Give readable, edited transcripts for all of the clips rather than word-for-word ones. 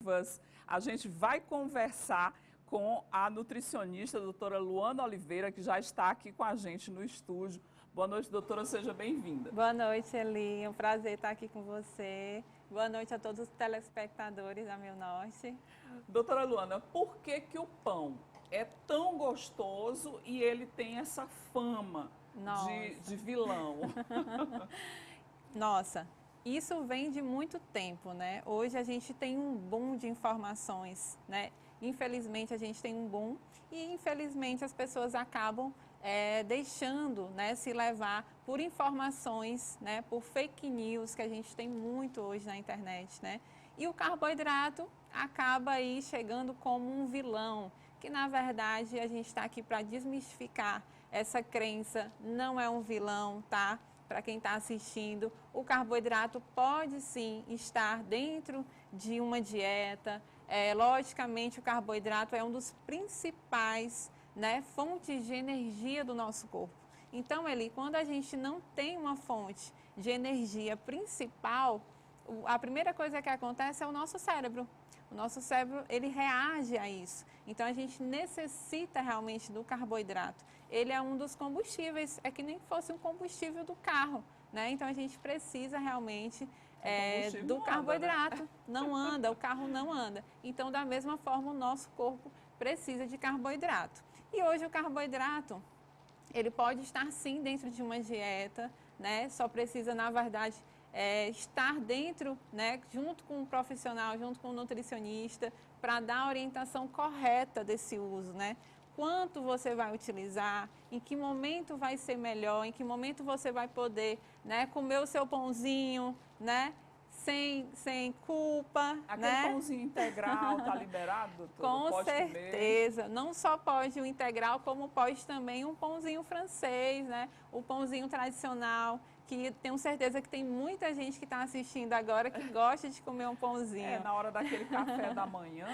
nutritivas. A gente vai conversar com a nutricionista, a doutora Luana Oliveira, que já está aqui com a gente no estúdio. Boa noite, doutora, seja bem-vinda. Boa noite, Eli. É um prazer estar aqui com você. Boa noite a todos os telespectadores da Meu Norte. Doutora Luana, por que que o pão é tão gostoso e ele tem essa fama de vilão? Nossa, isso vem de muito tempo, né? Hoje a gente tem um boom de informações, né? Infelizmente a gente tem um boom e infelizmente as pessoas acabam deixando, né, se levar por informações, né, por fake news que a gente tem muito hoje na internet, né? E o carboidrato acaba aí chegando como um vilão, que na verdade a gente está aqui para desmistificar essa crença, não é um vilão, tá? Para quem está assistindo, o carboidrato pode sim estar dentro de uma dieta. Logicamente, o carboidrato é um dos principais, né, fontes de energia do nosso corpo. Então, Eli, quando a gente não tem uma fonte de energia principal, a primeira coisa que acontece é o nosso cérebro. O nosso cérebro, ele reage a isso. Então, a gente necessita realmente do carboidrato. Ele é um dos combustíveis, é que nem fosse um combustível do carro, né? Então, a gente precisa realmente do carboidrato. Né? Não anda, o carro não anda. Então, da mesma forma, o nosso corpo precisa de carboidrato. E hoje o carboidrato, ele pode estar sim dentro de uma dieta, né? Só precisa, na verdade, estar dentro, né, junto com um profissional, junto com um nutricionista, para dar a orientação correta desse uso, né? Quanto você vai utilizar, em que momento vai ser melhor, em que momento você vai poder, né, comer o seu pãozinho, né? Sem culpa, aquele né? Pãozinho integral está liberado, doutora? Com pode certeza. Comer. Não só pode o integral, como pode também um pãozinho francês, né? O pãozinho tradicional, que tenho certeza que tem muita gente que está assistindo agora que gosta de comer um pãozinho. Na hora daquele café da manhã,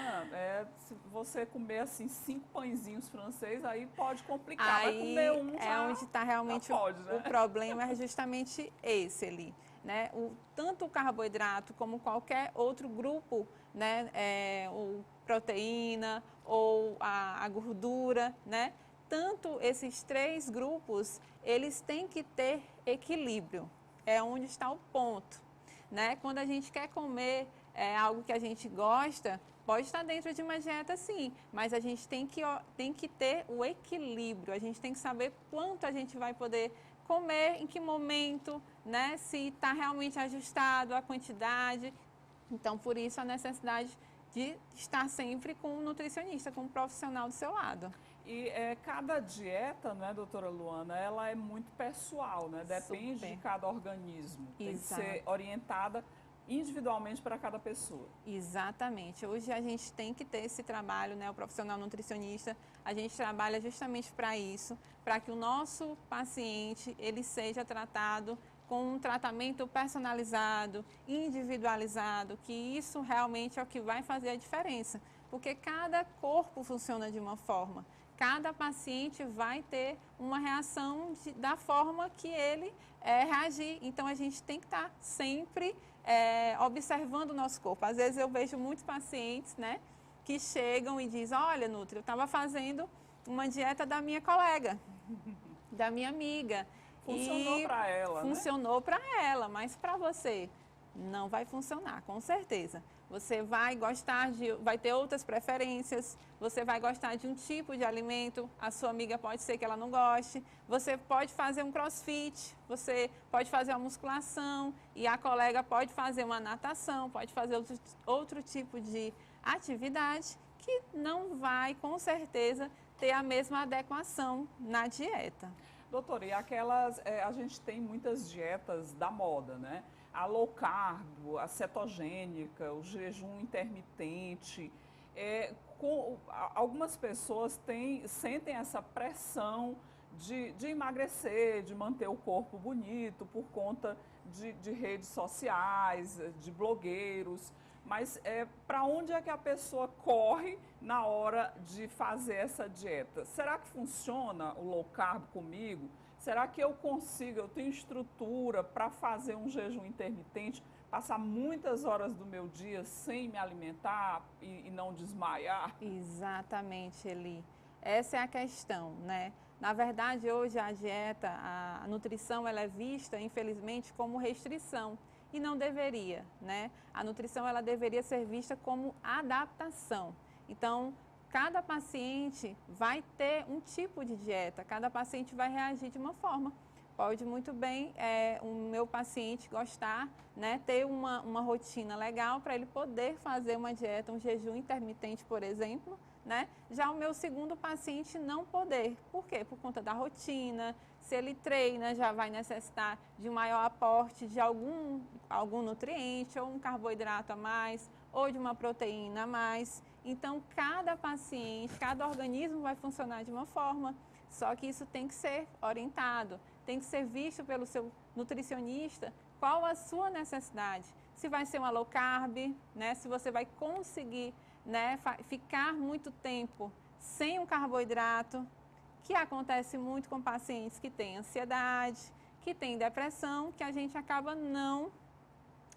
se você comer assim 5 pãezinhos franceses, aí pode complicar. Vai comer um onde está realmente pode, né? o problema é justamente esse ali. Né? Tanto o carboidrato como qualquer outro grupo, né? Ou proteína ou a gordura, né? Tanto esses três grupos, eles têm que ter equilíbrio. É onde está o ponto, né? Quando a gente quer comer algo que a gente gosta, pode estar dentro de uma dieta sim, mas a gente tem que ter o equilíbrio, a gente tem que saber quanto a gente vai poder comer, em que momento, né? Se está realmente ajustado a quantidade. Então, por isso a necessidade de estar sempre com um nutricionista, com um profissional do seu lado. E cada dieta, né, doutora Luana, ela é muito pessoal, né? Depende de cada organismo. Tem que ser orientada individualmente para cada pessoa. Exatamente. Hoje a gente tem que ter esse trabalho, né? O profissional nutricionista, a gente trabalha justamente para isso, para que o nosso paciente, ele seja tratado com um tratamento personalizado, individualizado, que isso realmente é o que vai fazer a diferença, porque cada corpo funciona de uma forma. Cada paciente vai ter uma reação da forma que ele reagir. Então, a gente tem que estar sempre observando o nosso corpo. Às vezes, eu vejo muitos pacientes, né, que chegam e dizem, olha, Nutri, eu estava fazendo uma dieta da minha colega, da minha amiga. Funcionou para ela, funcionou para ela, mas para você não vai funcionar, com certeza. Você vai vai ter outras preferências, você vai gostar de um tipo de alimento, a sua amiga pode ser que ela não goste, você pode fazer um crossfit, você pode fazer uma musculação e a colega pode fazer uma natação, pode fazer outro tipo de atividade que não vai, com certeza, ter a mesma adequação na dieta. Doutora, e aquelas, a gente tem muitas dietas da moda, né? A low carb, a cetogênica, o jejum intermitente. Algumas pessoas sentem essa pressão de emagrecer, de manter o corpo bonito por conta de redes sociais, de blogueiros. Mas para onde é que a pessoa corre na hora de fazer essa dieta? Será que funciona o low carb comigo? Será que eu consigo, eu tenho estrutura para fazer um jejum intermitente? passar muitas horas do meu dia sem me alimentar e não desmaiar? Exatamente, Eli. Essa é a questão, né? Na verdade, hoje a dieta, a nutrição, ela é vista, infelizmente, como restrição e não deveria, né? A nutrição, ela deveria ser vista como adaptação. Então, cada paciente vai ter um tipo de dieta, cada paciente vai reagir de uma forma. Pode muito bem o meu paciente gostar, né, ter uma rotina legal para ele poder fazer uma dieta, um jejum intermitente, por exemplo, né? Já o meu segundo paciente não poder. Por quê? Por conta da rotina, se ele treina, já vai necessitar de um maior aporte de algum nutriente, ou um carboidrato a mais, ou de uma proteína a mais. Então, cada paciente, cada organismo vai funcionar de uma forma, só que isso tem que ser orientado, tem que ser visto pelo seu nutricionista qual a sua necessidade. Se vai ser uma low carb, né? Se você vai conseguir, né, ficar muito tempo sem o carboidrato, que acontece muito com pacientes que têm ansiedade, que têm depressão, que a gente acaba não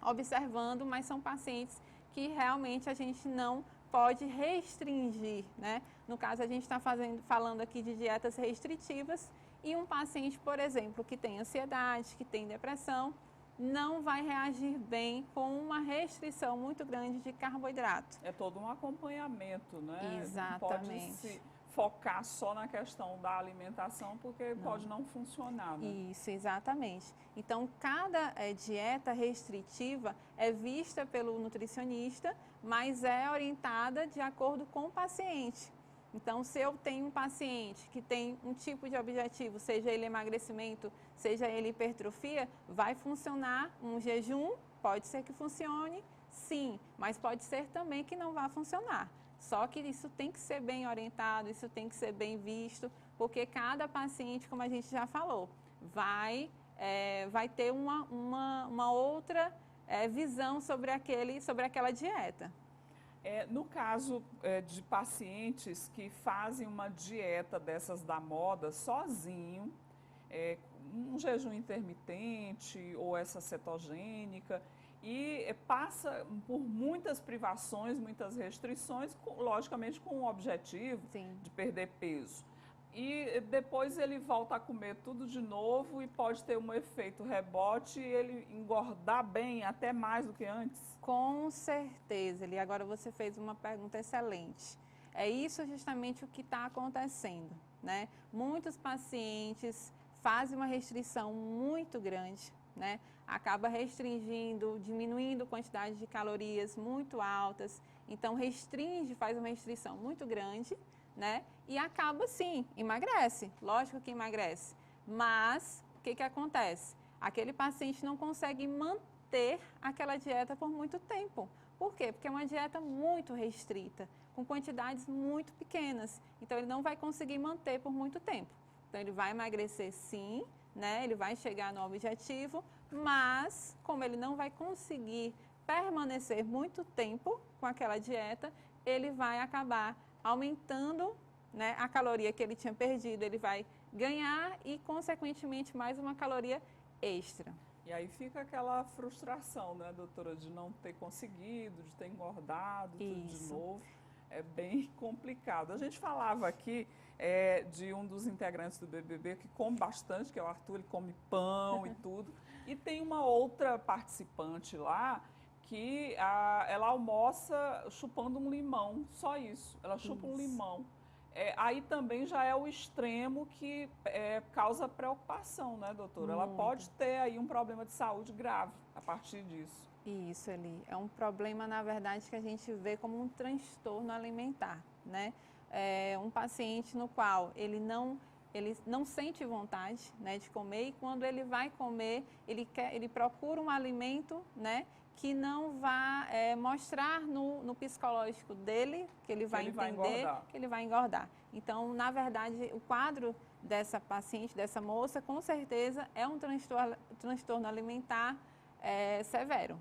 observando, mas são pacientes que realmente a gente não pode restringir, né? No caso, a gente está falando aqui de dietas restritivas e um paciente, por exemplo, que tem ansiedade, que tem depressão, não vai reagir bem com uma restrição muito grande de carboidrato. É todo um acompanhamento, né? Exatamente. Não pode se focar só na questão da alimentação, porque pode não funcionar, né? Isso, exatamente. Então, cada dieta restritiva é vista pelo nutricionista, mas é orientada de acordo com o paciente. Então, se eu tenho um paciente que tem um tipo de objetivo, seja ele emagrecimento, seja ele hipertrofia, vai funcionar um jejum, pode ser que funcione, sim, mas pode ser também que não vá funcionar. Só que isso tem que ser bem orientado, isso tem que ser bem visto, porque cada paciente, como a gente já falou, vai ter uma outra visão sobre aquela dieta. No caso de pacientes que fazem uma dieta dessas da moda sozinho, um jejum intermitente ou essa cetogênica, e passa por muitas privações, muitas restrições, logicamente com o objetivo Sim. de perder peso. E depois ele volta a comer tudo de novo e pode ter um efeito rebote e ele engordar bem, até mais do que antes. Com certeza, Eli. Agora você fez uma pergunta excelente. É isso justamente o que está acontecendo, né? Muitos pacientes fazem uma restrição muito grande, né? Acaba restringindo, diminuindo a quantidade de calorias muito altas. Então, faz uma restrição muito grande, né? E acaba, sim, emagrece. Lógico que emagrece. Mas, o que acontece? Aquele paciente não consegue manter aquela dieta por muito tempo. Por quê? Porque é uma dieta muito restrita, com quantidades muito pequenas. Então, ele não vai conseguir manter por muito tempo. Então, ele vai emagrecer, sim, né? Ele vai chegar no objetivo, mas, como ele não vai conseguir permanecer muito tempo com aquela dieta, ele vai acabar aumentando, né, a caloria que ele tinha perdido, ele vai ganhar e, consequentemente, mais uma caloria extra. E aí fica aquela frustração, né, doutora, de não ter conseguido, de ter engordado tudo de novo. É bem complicado. A gente falava aqui de um dos integrantes do BBB que come bastante, que é o Arthur, ele come pão e tudo. E tem uma outra participante lá que ela almoça chupando um limão, só isso. Ela chupa um limão. Aí também já é o extremo que causa preocupação, né, doutora? Ela pode ter aí um problema de saúde grave a partir disso. Isso, Eli. É um problema, na verdade, que a gente vê como um transtorno alimentar, né? Um paciente no qual ele não sente vontade, né, de comer, e quando ele vai comer, ele procura um alimento, né, que não vá mostrar no psicológico dele, que ele vai entender que ele vai engordar. Então, na verdade, o quadro dessa paciente, dessa moça, com certeza é um transtorno alimentar severo.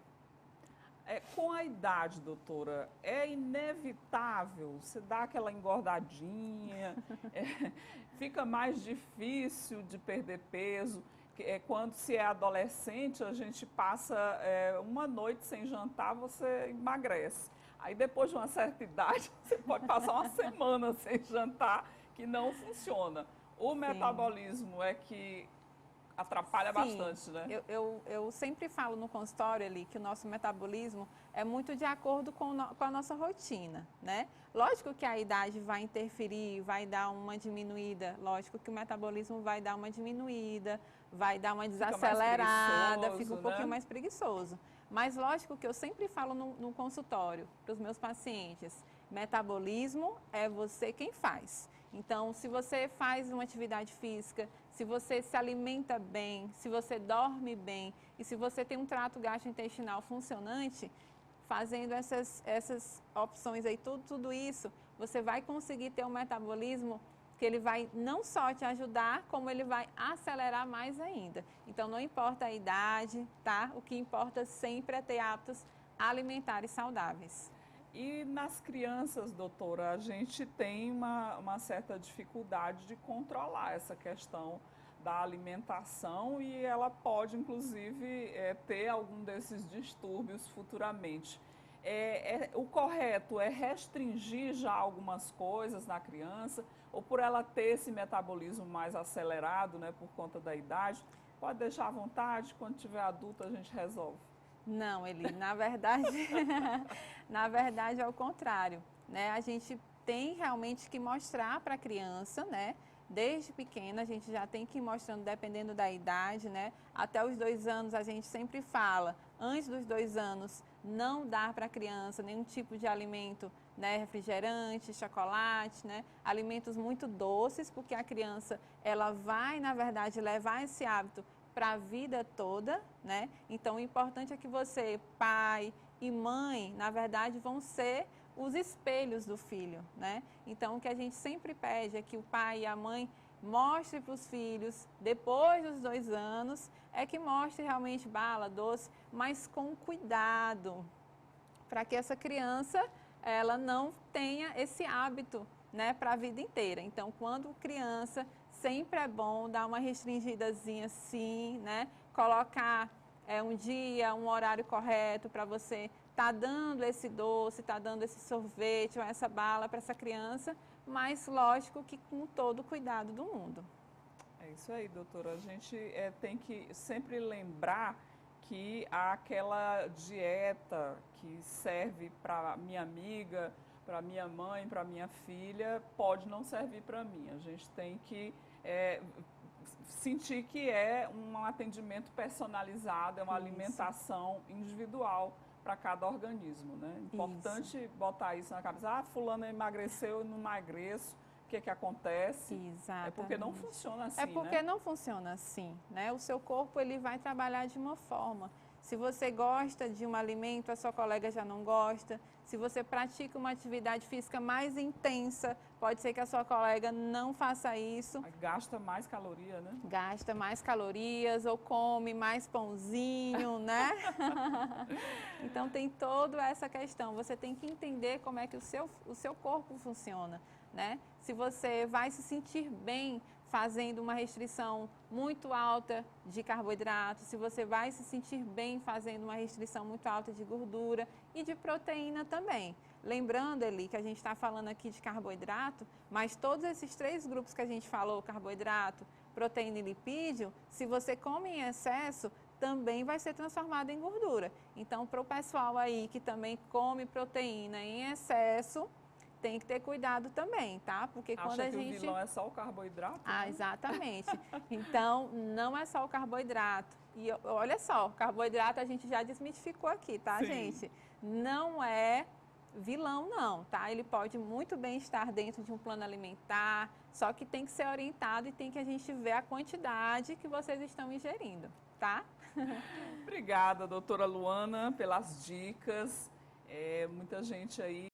Com a idade, doutora, é inevitável, você dá aquela engordadinha, fica mais difícil de perder peso. quando se é adolescente, a gente passa uma noite sem jantar, você emagrece. Aí depois de uma certa idade, você pode passar uma semana sem jantar, que não funciona. O metabolismo é que atrapalha bastante, né? Eu sempre falo no consultório ali que o nosso metabolismo é muito de acordo com a nossa rotina, né? Lógico que a idade vai interferir, vai dar uma diminuída, lógico que o metabolismo vai dar uma diminuída, vai dar uma desacelerada, fica um pouquinho mais preguiçoso. Mas lógico que eu sempre falo no consultório para os meus pacientes, metabolismo é você quem faz. Então, se você faz uma atividade física, se você se alimenta bem, se você dorme bem e se você tem um trato gastrointestinal funcionante, fazendo essas opções aí, tudo isso, você vai conseguir ter um metabolismo que ele vai não só te ajudar, como ele vai acelerar mais ainda. Então, não importa a idade, tá? O que importa sempre é ter hábitos alimentares saudáveis. E nas crianças, doutora, a gente tem uma certa dificuldade de controlar essa questão da alimentação e ela pode, inclusive, ter algum desses distúrbios futuramente. O correto é restringir já algumas coisas na criança, ou por ela ter esse metabolismo mais acelerado, né, por conta da idade, pode deixar à vontade, quando tiver adulto a gente resolve. Não, Eli, na verdade, na verdade é o contrário, né? A gente tem realmente que mostrar para a criança, né? Desde pequena a gente já tem que ir mostrando, dependendo da idade, né? Até os 2 anos a gente sempre fala, antes dos 2 anos, não dar para a criança nenhum tipo de alimento, né? Refrigerante, chocolate, né? Alimentos muito doces, porque a criança, ela vai, na verdade, levar esse hábito para a vida toda, né? Então, o importante é que você, pai e mãe, na verdade, vão ser os espelhos do filho, né? Então, o que a gente sempre pede é que o pai e a mãe mostre para os filhos, depois dos 2 anos, é que mostre realmente bala, doce, mas com cuidado, para que essa criança, ela não tenha esse hábito, né, para a vida inteira. Então, quando criança, sempre é bom dar uma restringidazinha sim, né? Colocar um dia, um horário correto para você estar dando esse doce, estar dando esse sorvete ou essa bala para essa criança, mas lógico que com todo o cuidado do mundo. É isso aí, doutora. A gente tem que sempre lembrar que aquela dieta que serve para minha amiga, para minha mãe, para minha filha, pode não servir para mim. A gente tem que sentir que é um atendimento personalizado, é uma alimentação individual para cada organismo, né? Importante botar isso na cabeça. Ah, fulano emagreceu, eu não emagreço. O que acontece? Exatamente. É porque não funciona assim, É porque né? não funciona assim, né? O seu corpo, ele vai trabalhar de uma forma. Se você gosta de um alimento, a sua colega já não gosta. Se você pratica uma atividade física mais intensa, pode ser que a sua colega não faça isso. Gasta mais caloria, né? Gasta mais calorias ou come mais pãozinho, né? Então tem toda essa questão. Você tem que entender como é que o seu corpo funciona, né? Se você vai se sentir bem fazendo uma restrição muito alta de carboidrato, se você vai se sentir bem fazendo uma restrição muito alta de gordura e de proteína também. Lembrando, Eli, que a gente está falando aqui de carboidrato, mas todos esses 3 grupos que a gente falou, carboidrato, proteína e lipídio, se você come em excesso, também vai ser transformado em gordura. Então, para o pessoal aí que também come proteína em excesso, tem que ter cuidado também, tá? Porque quando a gente... o vilão é só o carboidrato? Ah, exatamente. Então, não é só o carboidrato. E olha só, o carboidrato a gente já desmitificou aqui, tá, gente? Não é vilão, não, tá? Ele pode muito bem estar dentro de um plano alimentar, só que tem que ser orientado e tem que a gente ver a quantidade que vocês estão ingerindo, tá? Obrigada, doutora Luana, pelas dicas. Muita gente aí